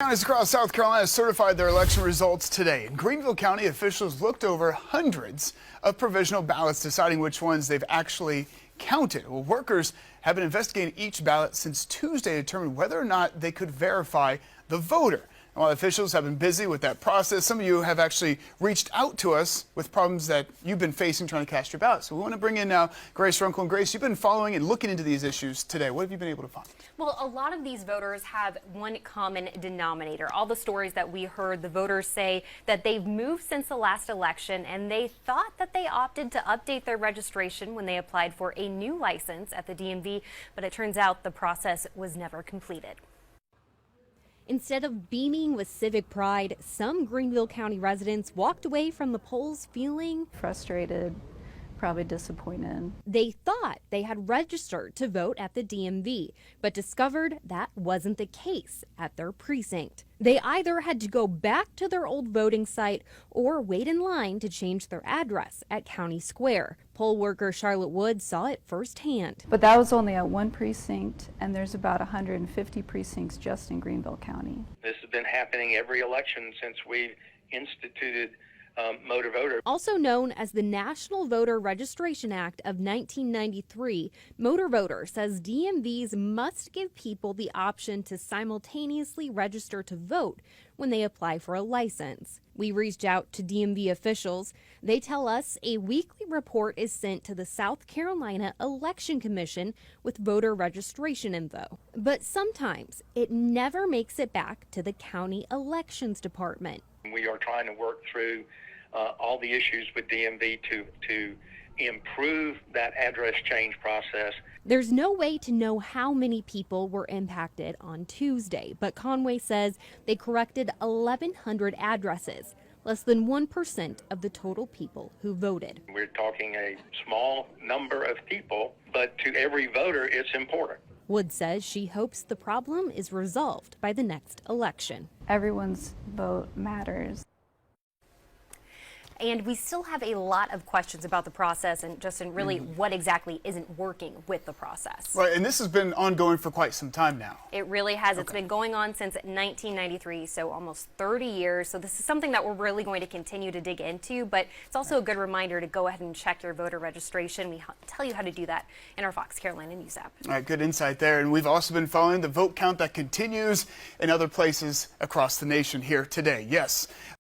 Counties across South Carolina certified their election results today. In Greenville County, officials looked over hundreds of provisional ballots, deciding which ones they've actually counted. Well, workers have been investigating each ballot since Tuesday to determine whether or not they could verify the voter. And while officials have been busy with that process, some of you have actually reached out to us with problems that you've been facing trying to cast your ballot. So we want to bring in now Grace Runkel. And Grace, you've been following and looking into these issues today. What have you been able to find? Well, a lot of these voters have one common denominator. All the stories that we heard, the voters say that they've moved since the last election and they thought that they opted to update their registration when they applied for a new license at the DMV, but it turns out the process was never completed. Instead of beaming with civic pride, some Greenville County residents walked away from the polls feeling frustrated, probably disappointed. They thought they had registered to vote at the DMV, but discovered that wasn't the case at their precinct. They either had to go back to their old voting site or wait in line to change their address at County Square. Poll worker Charlotte Wood saw it firsthand. But that was only at one precinct, and there's about 150 precincts just in Greenville County. This has been happening every election since we instituted motor voter. Also known as the National Voter Registration Act of 1993, Motor Voter says DMVs must give people the option to simultaneously register to vote when they apply for a license. We reached out to DMV officials. They tell us a weekly report is sent to the South Carolina Election Commission with voter registration info. But sometimes it never makes it back to the county elections department. We are trying to work through all the issues with DMV to improve that address change process. There's no way to know how many people were impacted on Tuesday, but Conway says they corrected 1,100 addresses, less than 1% of the total people who voted. We're talking a small number of people, but to every voter, it's important. Wood says she hopes the problem is resolved by the next election. Everyone's vote matters. And we still have a lot of questions about the process and just in really what exactly isn't working with the process. Right, and this has been ongoing for quite some time now. It really has. It's been going on since 1993, so almost 30 years. So this is something that we're really going to continue to dig into, but it's also a good reminder to go ahead and check your voter registration. We tell you how to do that in our Fox Carolina News app. All right, good insight there. And we've also been following the vote count that continues in other places across the nation here today. Yes.